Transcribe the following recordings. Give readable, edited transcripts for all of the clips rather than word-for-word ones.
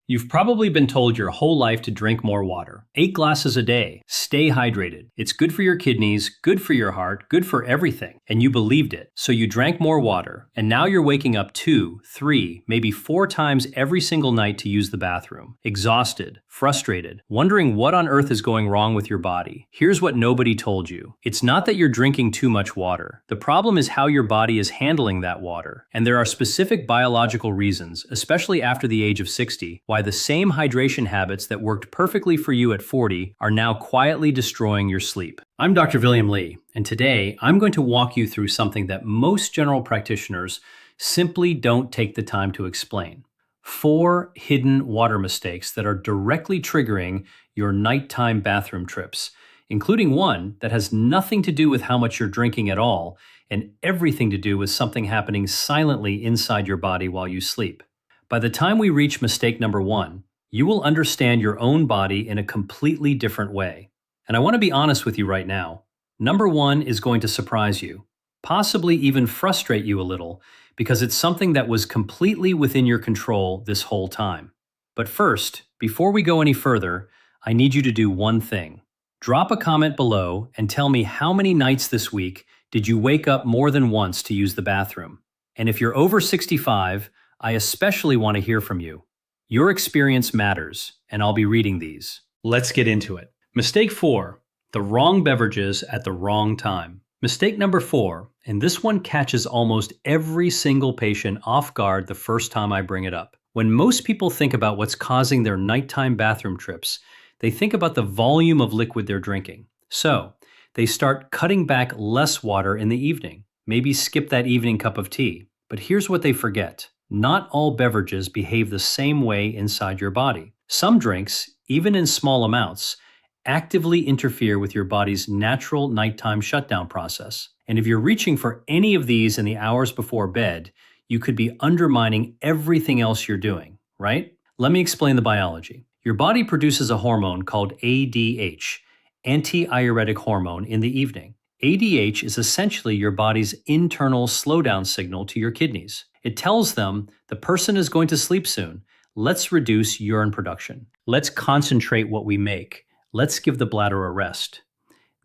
You've probably been told your whole life to drink more water. 8 glasses a day. Stay hydrated. It's good for your kidneys, good for your heart, good for everything. And you believed it. So you drank more water. And now you're waking up 2, 3, maybe 4 times every single night to use the bathroom. Exhausted, frustrated, wondering what on earth is going wrong with your body. Here's what nobody told you. It's not that you're drinking too much water. The problem is how your body is handling that water. And there are specific biological reasons, especially after the age of 60, why the same hydration habits that worked perfectly for you at 40 are now quietly destroying your sleep. I'm Dr. William Lee, and today I'm going to walk you through something that most general practitioners simply don't take the time to explain. 4 hidden water mistakes that are directly triggering your nighttime bathroom trips, including one that has nothing to do with how much you're drinking at all and everything to do with something happening silently inside your body while you sleep. By the time we reach mistake number 1, you will understand your own body in a completely different way. And I want to be honest with you right now. Number 1 is going to surprise you, possibly even frustrate you a little, because it's something that was completely within your control this whole time. But first, before we go any further, I need you to do one thing. Drop a comment below and tell me how many nights this week did you wake up more than once to use the bathroom. And if you're over 65, I especially want to hear from you. Your experience matters, and I'll be reading these. Let's get into it. Mistake 4, the wrong beverages at the wrong time. Mistake number 4, and this one catches almost every single patient off guard the first time I bring it up. When most people think about what's causing their nighttime bathroom trips, they think about the volume of liquid they're drinking. So, they start cutting back less water in the evening, maybe skip that evening cup of tea. But here's what they forget. Not all beverages behave the same way inside your body. Some drinks, even in small amounts, actively interfere with your body's natural nighttime shutdown process. And if you're reaching for any of these in the hours before bed, you could be undermining everything else you're doing, right? Let me explain the biology. Your body produces a hormone called ADH, antidiuretic hormone, in the evening. ADH is essentially your body's internal slowdown signal to your kidneys. It tells them the person is going to sleep soon. Let's reduce urine production. Let's concentrate what we make. Let's give the bladder a rest.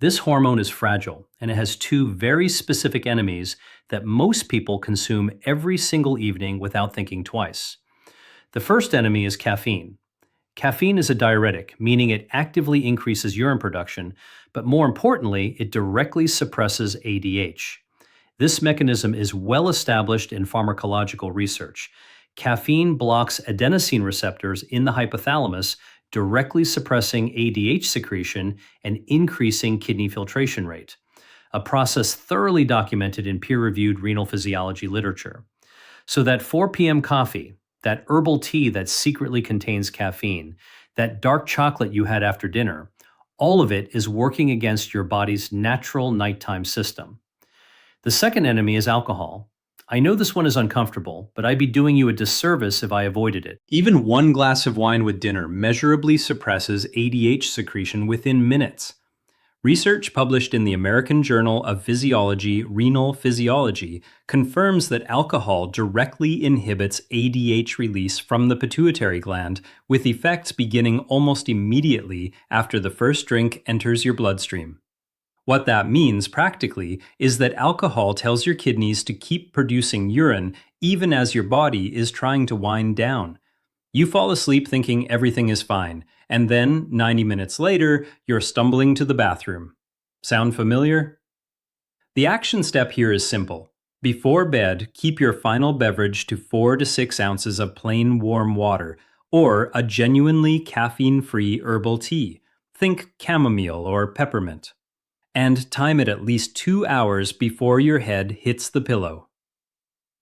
This hormone is fragile, and it has 2 very specific enemies that most people consume every single evening without thinking twice. The first enemy is caffeine. Caffeine is a diuretic, meaning it actively increases urine production, but more importantly, it directly suppresses ADH. This mechanism is well established in pharmacological research. Caffeine blocks adenosine receptors in the hypothalamus, directly suppressing ADH secretion and increasing kidney filtration rate, a process thoroughly documented in peer-reviewed renal physiology literature. So that 4 p.m. coffee, that herbal tea that secretly contains caffeine, that dark chocolate you had after dinner, all of it is working against your body's natural nighttime system. The second enemy is alcohol. I know this one is uncomfortable, but I'd be doing you a disservice if I avoided it. Even 1 glass of wine with dinner measurably suppresses ADH secretion within minutes. Research published in the American Journal of Physiology, Renal Physiology confirms that alcohol directly inhibits ADH release from the pituitary gland, with effects beginning almost immediately after the first drink enters your bloodstream. What that means practically is that alcohol tells your kidneys to keep producing urine even as your body is trying to wind down. You fall asleep thinking everything is fine, and then 90 minutes later, you're stumbling to the bathroom. Sound familiar? The action step here is simple. Before bed, keep your final beverage to 4 to 6 ounces of plain warm water, or a genuinely caffeine-free herbal tea. Think chamomile or peppermint. And time it at least 2 hours before your head hits the pillow.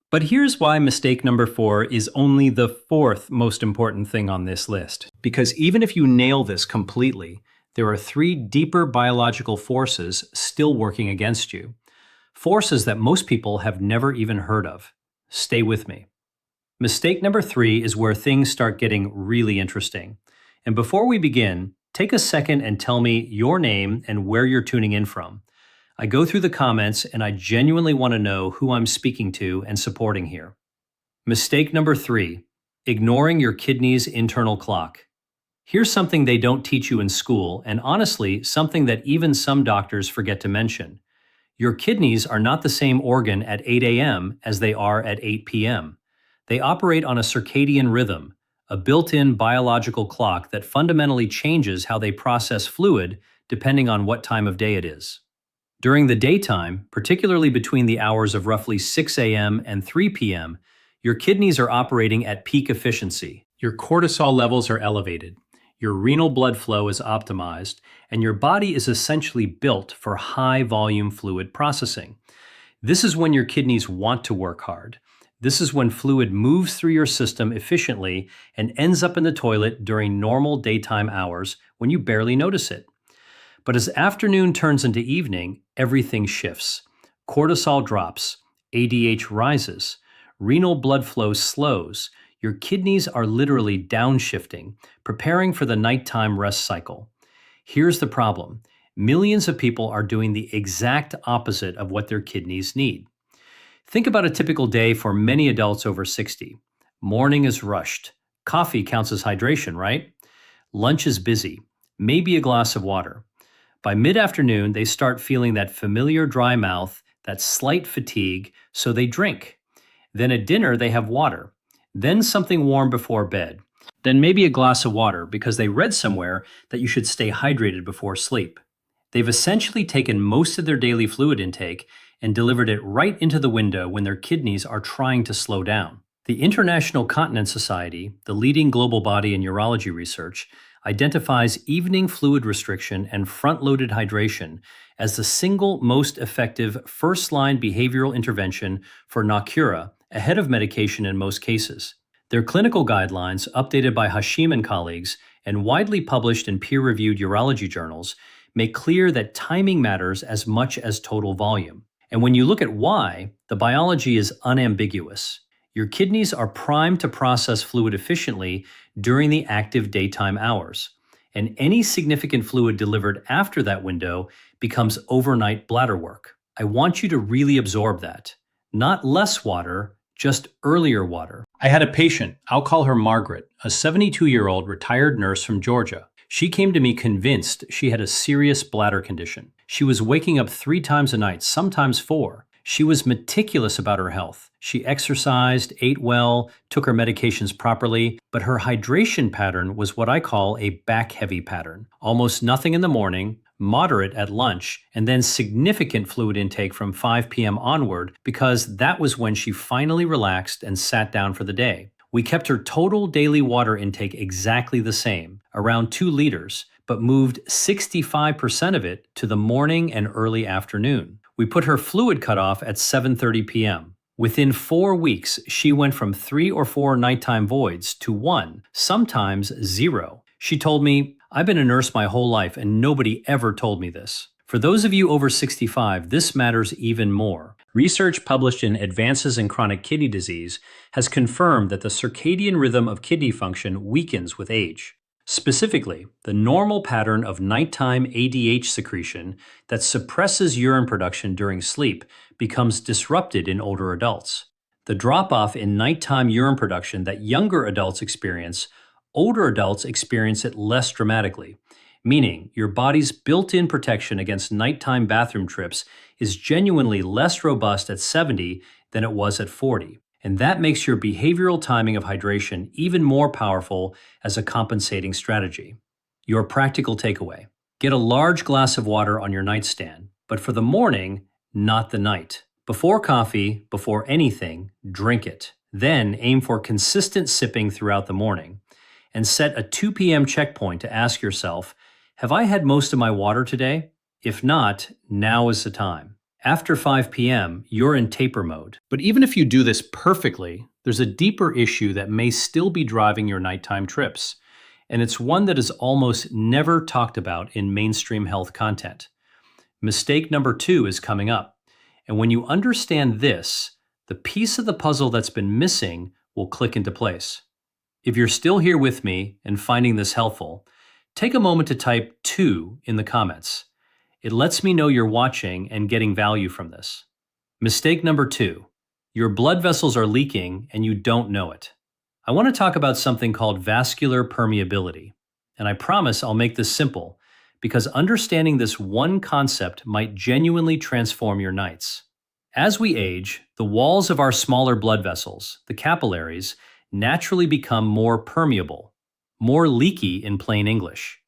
But here's why mistake number 4 is only the 4th most important thing on this list. Because even if you nail this completely, there are 3 deeper biological forces still working against you. Forces that most people have never even heard of. Stay with me. Mistake number 3 is where things start getting really interesting. And before we begin, take a second and tell me your name and where you're tuning in from. I go through the comments and I genuinely want to know who I'm speaking to and supporting here. Mistake number 3, Ignoring your kidney's internal clock. Here's something they don't teach you in school, and honestly, something that even some doctors forget to mention. Your kidneys are not the same organ at 8 a.m. as they are at 8 p.m. They operate on a circadian rhythm, a built-in biological clock that fundamentally changes how they process fluid depending on what time of day it is. During the daytime, particularly between the hours of roughly 6 a.m. and 3 p.m., your kidneys are operating at peak efficiency. Your cortisol levels are elevated, your renal blood flow is optimized, and your body is essentially built for high-volume fluid processing. This is when your kidneys want to work hard. This is when fluid moves through your system efficiently and ends up in the toilet during normal daytime hours when you barely notice it. But as afternoon turns into evening, everything shifts. Cortisol drops, ADH rises, renal blood flow slows. Your kidneys are literally downshifting, preparing for the nighttime rest cycle. Here's the problem. Millions of people are doing the exact opposite of what their kidneys need. Think about a typical day for many adults over 60. Morning is rushed. Coffee counts as hydration, right? Lunch is busy. Maybe a glass of water. By mid-afternoon, they start feeling that familiar dry mouth, that slight fatigue, so they drink. Then at dinner, they have water. Then something warm before bed. Then maybe a glass of water because they read somewhere that you should stay hydrated before sleep. They've essentially taken most of their daily fluid intake and delivered it right into the window when their kidneys are trying to slow down. The International Continence Society, the leading global body in urology research, identifies evening fluid restriction and front-loaded hydration as the single most effective first-line behavioral intervention for nocura, ahead of medication in most cases. Their clinical guidelines, updated by Hashim and colleagues and widely published in peer-reviewed urology journals, make clear that timing matters as much as total volume. And when you look at why, the biology is unambiguous. Your kidneys are primed to process fluid efficiently during the active daytime hours, and any significant fluid delivered after that window becomes overnight bladder work. I want you to really absorb that. Not less water, just earlier water. I had a patient, I'll call her Margaret, a 72-year-old retired nurse from Georgia. She came to me convinced she had a serious bladder condition. She was waking up 3 times a night, sometimes 4. She was meticulous about her health. She exercised, ate well, took her medications properly, but her hydration pattern was what I call a back-heavy pattern. Almost nothing in the morning, moderate at lunch, and then significant fluid intake from 5 p.m. onward because that was when she finally relaxed and sat down for the day. We kept her total daily water intake exactly the same, around 2 liters, but moved 65% of it to the morning and early afternoon. We put her fluid cutoff at 7:30 p.m. Within 4 weeks, she went from 3 or 4 nighttime voids to 1, sometimes 0. She told me, "I've been a nurse my whole life and nobody ever told me this." For those of you over 65, this matters even more. Research published in Advances in Chronic Kidney Disease has confirmed that the circadian rhythm of kidney function weakens with age. Specifically, the normal pattern of nighttime ADH secretion that suppresses urine production during sleep becomes disrupted in older adults. The drop-off in nighttime urine production that younger adults experience, older adults experience it less dramatically, meaning your body's built-in protection against nighttime bathroom trips is genuinely less robust at 70 than it was at 40. And that makes your behavioral timing of hydration even more powerful as a compensating strategy. Your practical takeaway: get a large glass of water on your nightstand, but for the morning, not the night. Before coffee, before anything, drink it. Then aim for consistent sipping throughout the morning. And set a 2 p.m. checkpoint to ask yourself, have I had most of my water today? If not, now is the time. After 5 p.m., you're in taper mode. But even if you do this perfectly, there's a deeper issue that may still be driving your nighttime trips. And it's one that is almost never talked about in mainstream health content. Mistake number 2 is coming up. And when you understand this, the piece of the puzzle that's been missing will click into place. If you're still here with me and finding this helpful, take a moment to type 2 in the comments. It lets me know you're watching and getting value from this. Mistake number 2. Your blood vessels are leaking and you don't know it. I want to talk about something called vascular permeability. And I promise I'll make this simple, because understanding this one concept might genuinely transform your nights. As we age, the walls of our smaller blood vessels, the capillaries, naturally become more permeable, more leaky in plain English.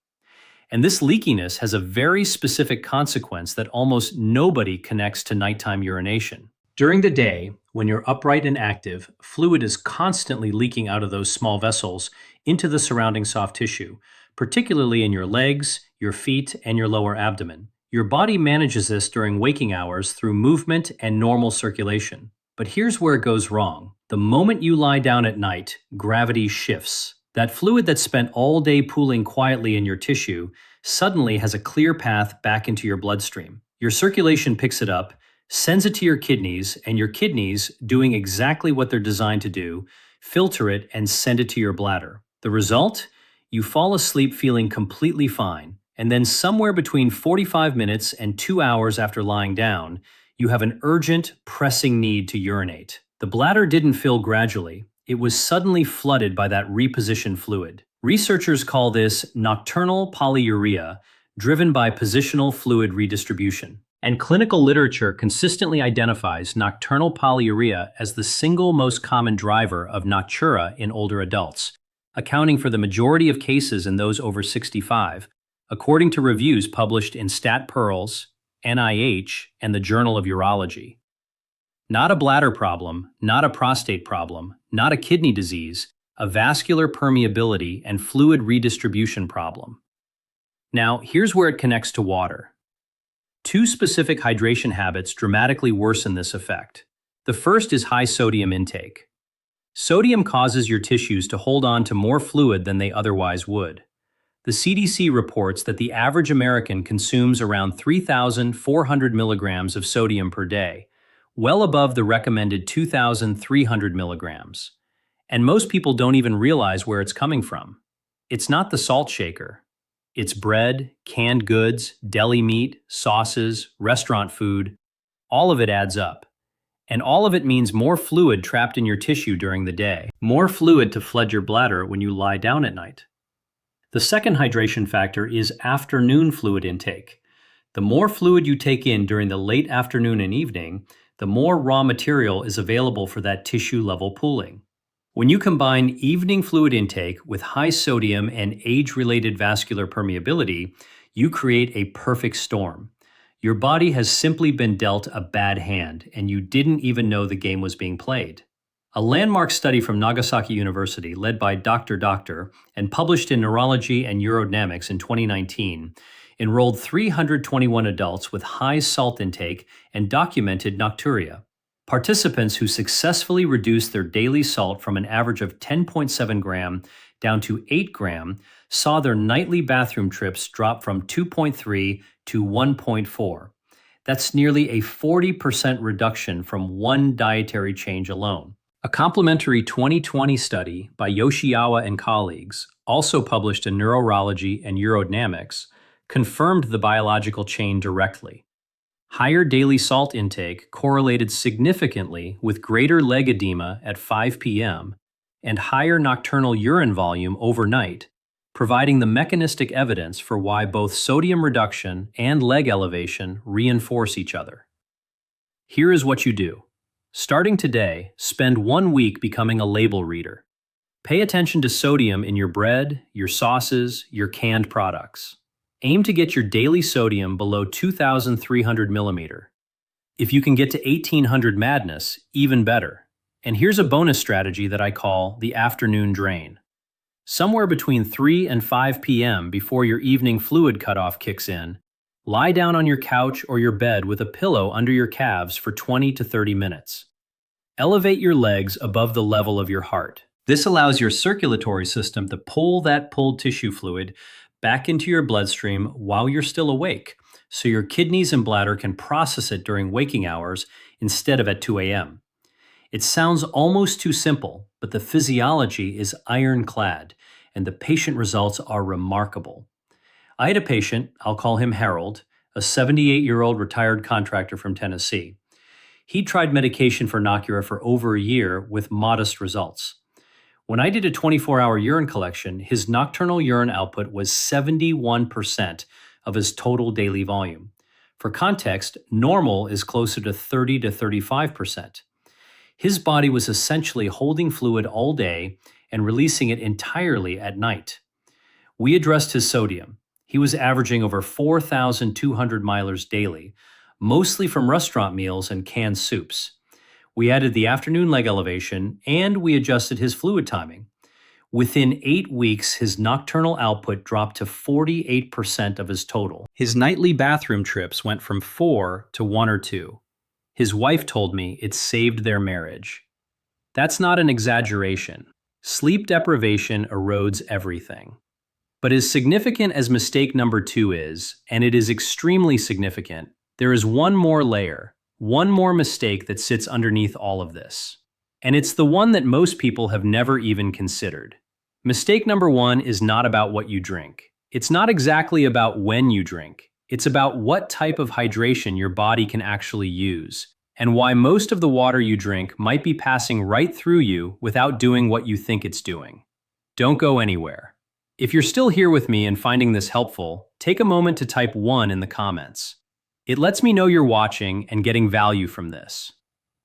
And this leakiness has a very specific consequence that almost nobody connects to nighttime urination. During the day, when you're upright and active, fluid is constantly leaking out of those small vessels into the surrounding soft tissue, particularly in your legs, your feet, and your lower abdomen. Your body manages this during waking hours through movement and normal circulation. But here's where it goes wrong. The moment you lie down at night, gravity shifts. That fluid that's spent all day pooling quietly in your tissue suddenly has a clear path back into your bloodstream. Your circulation picks it up, sends it to your kidneys, and your kidneys, doing exactly what they're designed to do, filter it and send it to your bladder. The result? You fall asleep feeling completely fine, and then somewhere between 45 minutes and 2 hours after lying down, you have an urgent, pressing need to urinate. The bladder didn't fill gradually. It was suddenly flooded by that repositioned fluid. Researchers call this nocturnal polyuria, driven by positional fluid redistribution. And clinical literature consistently identifies nocturnal polyuria as the single most common driver of nocturia in older adults, accounting for the majority of cases in those over 65, according to reviews published in Stat Pearls, NIH, and the Journal of Urology. Not a bladder problem, not a prostate problem, not a kidney disease, a vascular permeability and fluid redistribution problem. Now, here's where it connects to water. Two specific hydration habits dramatically worsen this effect. The first is high sodium intake. Sodium causes your tissues to hold on to more fluid than they otherwise would. The CDC reports that the average American consumes around 3,400 milligrams of sodium per day, well above the recommended 2,300 milligrams. And most people don't even realize where it's coming from. It's not the salt shaker. It's bread, canned goods, deli meat, sauces, restaurant food. All of it adds up. And all of it means more fluid trapped in your tissue during the day. More fluid to flood your bladder when you lie down at night. The second hydration factor is afternoon fluid intake. The more fluid you take in during the late afternoon and evening, the more raw material is available for that tissue-level pooling. When you combine evening fluid intake with high sodium and age-related vascular permeability, you create a perfect storm. Your body has simply been dealt a bad hand, and you didn't even know the game was being played. A landmark study from Nagasaki University, led by Dr. and published in Neurology and Urodynamics in 2019, enrolled 321 adults with high salt intake and documented nocturia. Participants who successfully reduced their daily salt from an average of 10.7 gram down to 8 gram saw their nightly bathroom trips drop from 2.3 to 1.4. That's nearly a 40% reduction from one dietary change alone. A complementary 2020 study by Yoshiyawa and colleagues, also published in Neurology and Urodynamics, confirmed the biological chain directly. Higher daily salt intake correlated significantly with greater leg edema at 5 p.m. and higher nocturnal urine volume overnight, providing the mechanistic evidence for why both sodium reduction and leg elevation reinforce each other. Here is what you do. Starting today, spend 1 week becoming a label reader. Pay attention to sodium in your bread, your sauces, your canned products. Aim to get your daily sodium below 2,300 millimeter. If you can get to 1,800 madness, even better. And here's a bonus strategy that I call the afternoon drain. Somewhere between 3 and 5 p.m. before your evening fluid cutoff kicks in, lie down on your couch or your bed with a pillow under your calves for 20 to 30 minutes. Elevate your legs above the level of your heart. This allows your circulatory system to pull that pulled tissue fluid back into your bloodstream while you're still awake, so your kidneys and bladder can process it during waking hours instead of at 2 a.m. It sounds almost too simple, but the physiology is ironclad, and the patient results are remarkable. I had a patient, I'll call him Harold, a 78-year-old retired contractor from Tennessee. He tried medication for nocturia for over a year with modest results. When I did a 24-hour urine collection, his nocturnal urine output was 71% of his total daily volume. For context, normal is closer to 30 to 35%. His body was essentially holding fluid all day and releasing it entirely at night. We addressed his sodium. He was averaging over 4,200 milers daily, mostly from restaurant meals and canned soups. We added the afternoon leg elevation, and we adjusted his fluid timing. Within 8 weeks, his nocturnal output dropped to 48% of his total. His nightly bathroom trips went from 4 to 1 or 2. His wife told me it saved their marriage. That's not an exaggeration. Sleep deprivation erodes everything. But as significant as mistake number 2 is, and it is extremely significant, there is one more layer, one more mistake that sits underneath all of this. And it's the one that most people have never even considered. Mistake number 1 is not about what you drink. It's not exactly about when you drink. It's about what type of hydration your body can actually use, and why most of the water you drink might be passing right through you without doing what you think it's doing. Don't go anywhere. If you're still here with me and finding this helpful, take a moment to type 1 in the comments. It lets me know you're watching and getting value from this.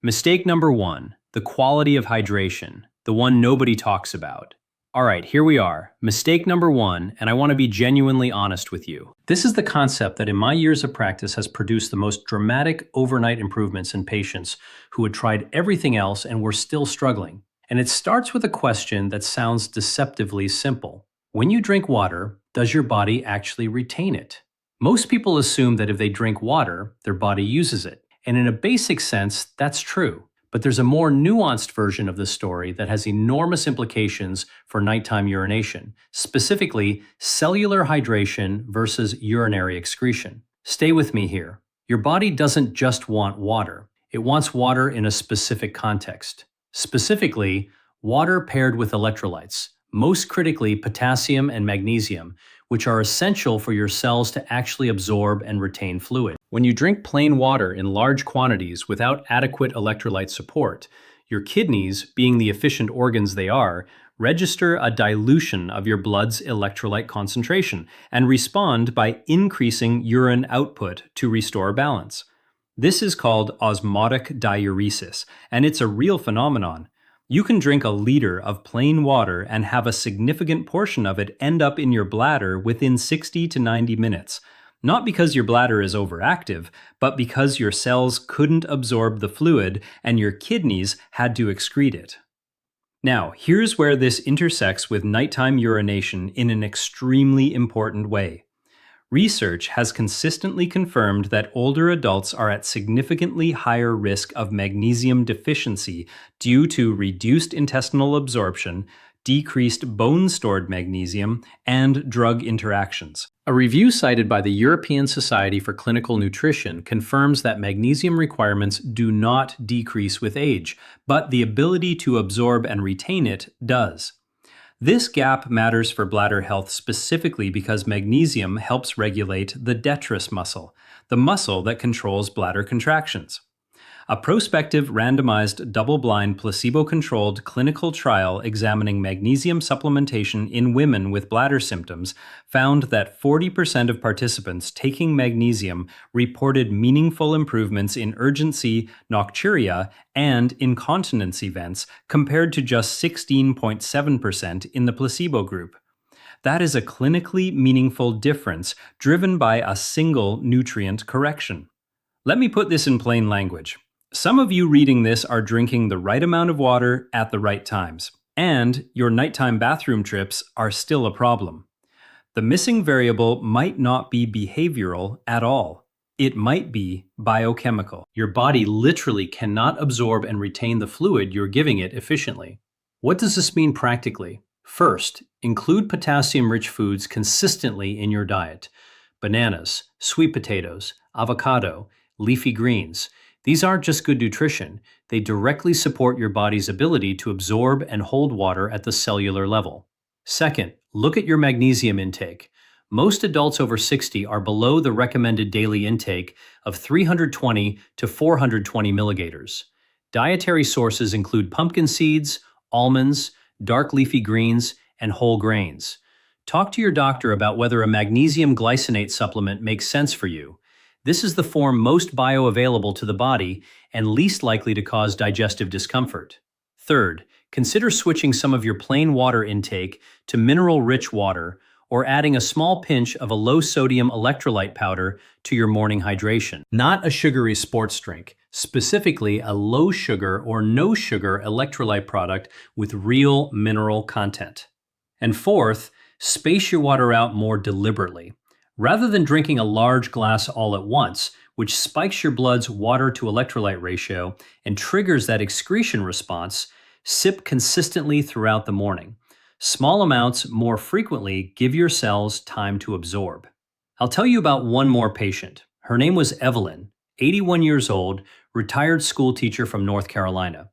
Mistake number 1, the quality of hydration, the one nobody talks about. All right, here we are. Mistake number 1, and I want to be genuinely honest with you. This is the concept that in my years of practice has produced the most dramatic overnight improvements in patients who had tried everything else and were still struggling. And it starts with a question that sounds deceptively simple. When you drink water, does your body actually retain it? Most people assume that if they drink water, their body uses it. And in a basic sense, that's true. But there's a more nuanced version of the story that has enormous implications for nighttime urination, specifically cellular hydration versus urinary excretion. Stay with me here. Your body doesn't just want water. It wants water in a specific context. Specifically, water paired with electrolytes, most critically potassium and magnesium, which are essential for your cells to actually absorb and retain fluid. When you drink plain water in large quantities without adequate electrolyte support, your kidneys, being the efficient organs they are, register a dilution of your blood's electrolyte concentration and respond by increasing urine output to restore balance. This is called osmotic diuresis, and it's a real phenomenon. You can drink a liter of plain water and have a significant portion of it end up in your bladder within 60 to 90 minutes. Not because your bladder is overactive, but because your cells couldn't absorb the fluid and your kidneys had to excrete it. Now, here's where this intersects with nighttime urination in an extremely important way. Research has consistently confirmed that older adults are at significantly higher risk of magnesium deficiency due to reduced intestinal absorption, decreased bone-stored magnesium, and drug interactions. A review cited by the European Society for Clinical Nutrition confirms that magnesium requirements do not decrease with age, but the ability to absorb and retain it does. This gap matters for bladder health specifically because magnesium helps regulate the detritus muscle, the muscle that controls bladder contractions. A prospective randomized double-blind placebo-controlled clinical trial examining magnesium supplementation in women with bladder symptoms found that 40% of participants taking magnesium reported meaningful improvements in urgency, nocturia, and incontinence events compared to just 16.7% in the placebo group. That is a clinically meaningful difference driven by a single nutrient correction. Let me put this in plain language. Some of you reading this are drinking the right amount of water at the right times, and your nighttime bathroom trips are still a problem. The missing variable might not be behavioral at all. It might be biochemical. Your body literally cannot absorb and retain the fluid you're giving it efficiently. What does this mean practically? First, include potassium-rich foods consistently in your diet. Bananas, sweet potatoes, avocado, leafy greens. These aren't just good nutrition, they directly support your body's ability to absorb and hold water at the cellular level. Second, look at your magnesium intake. Most adults over 60 are below the recommended daily intake of 320 to 420 milligators. Dietary sources include pumpkin seeds, almonds, dark leafy greens, and whole grains. Talk to your doctor about whether a magnesium glycinate supplement makes sense for you. This is the form most bioavailable to the body and least likely to cause digestive discomfort. Third, consider switching some of your plain water intake to mineral-rich water or adding a small pinch of a low-sodium electrolyte powder to your morning hydration. Not a sugary sports drink, specifically a low-sugar or no-sugar electrolyte product with real mineral content. And fourth, space your water out more deliberately. Rather than drinking a large glass all at once, which spikes your blood's water to electrolyte ratio and triggers that excretion response, sip consistently throughout the morning. Small amounts more frequently give your cells time to absorb. I'll tell you about one more patient. Her name was Evelyn, 81 years old, retired school teacher from North Carolina.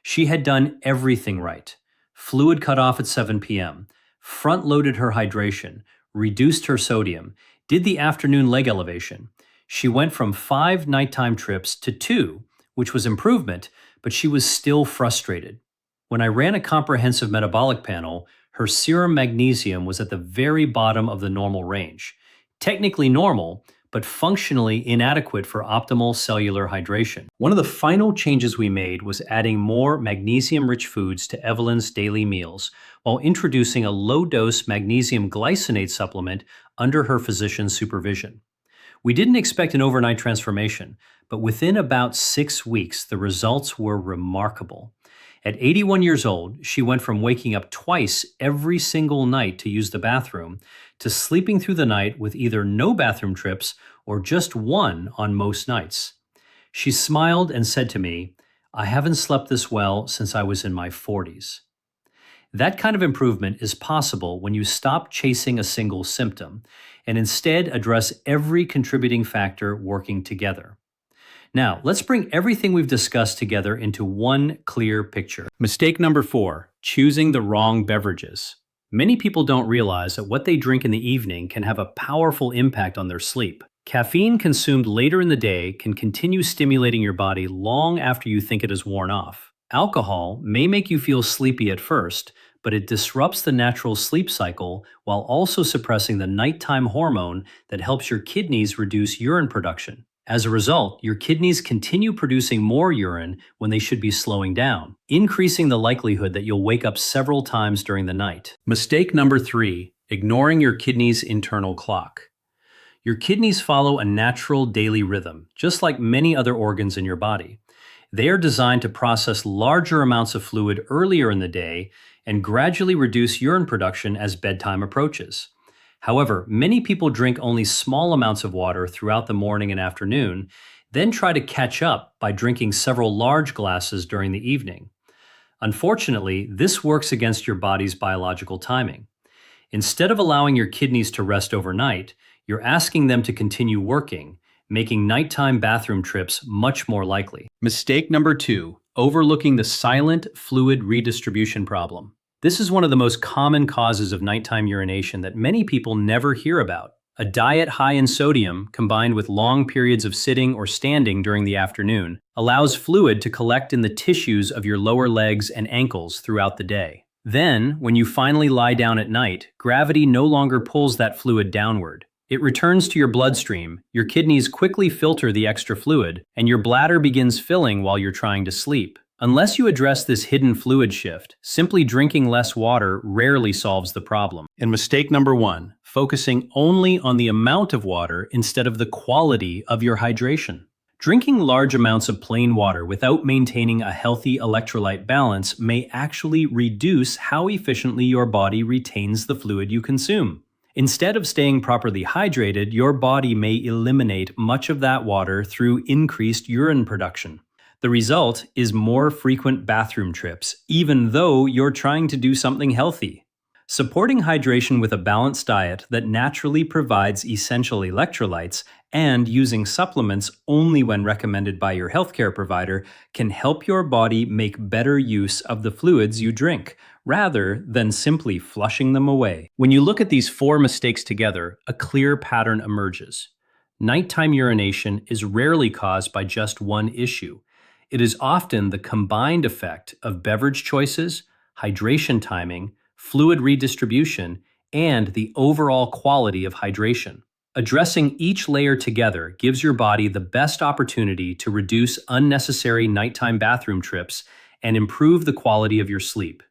She had done everything right. Fluid cut off at 7 p.m., front-loaded her hydration, reduced her sodium, did the afternoon leg elevation. She went from 5 nighttime trips to 2, which was improvement, but she was still frustrated. When I ran a comprehensive metabolic panel, her serum magnesium was at the very bottom of the normal range. Technically normal, but functionally inadequate for optimal cellular hydration. One of the final changes we made was adding more magnesium-rich foods to Evelyn's daily meals while introducing a low-dose magnesium glycinate supplement under her physician's supervision. We didn't expect an overnight transformation, but within about 6 weeks, the results were remarkable. At 81 years old, she went from waking up twice every single night to use the bathroom to sleeping through the night with either no bathroom trips or just one on most nights. She smiled and said to me, "I haven't slept this well since I was in my 40s." That kind of improvement is possible when you stop chasing a single symptom and instead address every contributing factor working together. Now, let's bring everything we've discussed together into one clear picture. Mistake number 4, choosing the wrong beverages. Many people don't realize that what they drink in the evening can have a powerful impact on their sleep. Caffeine consumed later in the day can continue stimulating your body long after you think it has worn off. Alcohol may make you feel sleepy at first, but it disrupts the natural sleep cycle while also suppressing the nighttime hormone that helps your kidneys reduce urine production. As a result, your kidneys continue producing more urine when they should be slowing down, increasing the likelihood that you'll wake up several times during the night. Mistake number 3, ignoring your kidney's internal clock. Your kidneys follow a natural daily rhythm, just like many other organs in your body. They are designed to process larger amounts of fluid earlier in the day and gradually reduce urine production as bedtime approaches. However, many people drink only small amounts of water throughout the morning and afternoon, then try to catch up by drinking several large glasses during the evening. Unfortunately, this works against your body's biological timing. Instead of allowing your kidneys to rest overnight, you're asking them to continue working, making nighttime bathroom trips much more likely. Mistake number 2, overlooking the silent fluid redistribution problem. This is one of the most common causes of nighttime urination that many people never hear about. A diet high in sodium, combined with long periods of sitting or standing during the afternoon, allows fluid to collect in the tissues of your lower legs and ankles throughout the day. Then, when you finally lie down at night, gravity no longer pulls that fluid downward. It returns to your bloodstream, your kidneys quickly filter the extra fluid, and your bladder begins filling while you're trying to sleep. Unless you address this hidden fluid shift, simply drinking less water rarely solves the problem. And mistake number 1, focusing only on the amount of water instead of the quality of your hydration. Drinking large amounts of plain water without maintaining a healthy electrolyte balance may actually reduce how efficiently your body retains the fluid you consume. Instead of staying properly hydrated, your body may eliminate much of that water through increased urine production. The result is more frequent bathroom trips, even though you're trying to do something healthy. Supporting hydration with a balanced diet that naturally provides essential electrolytes and using supplements only when recommended by your healthcare provider can help your body make better use of the fluids you drink, rather than simply flushing them away. When you look at these 4 mistakes together, a clear pattern emerges. Nighttime urination is rarely caused by just one issue. It is often the combined effect of beverage choices, hydration timing, fluid redistribution, and the overall quality of hydration. Addressing each layer together gives your body the best opportunity to reduce unnecessary nighttime bathroom trips and improve the quality of your sleep.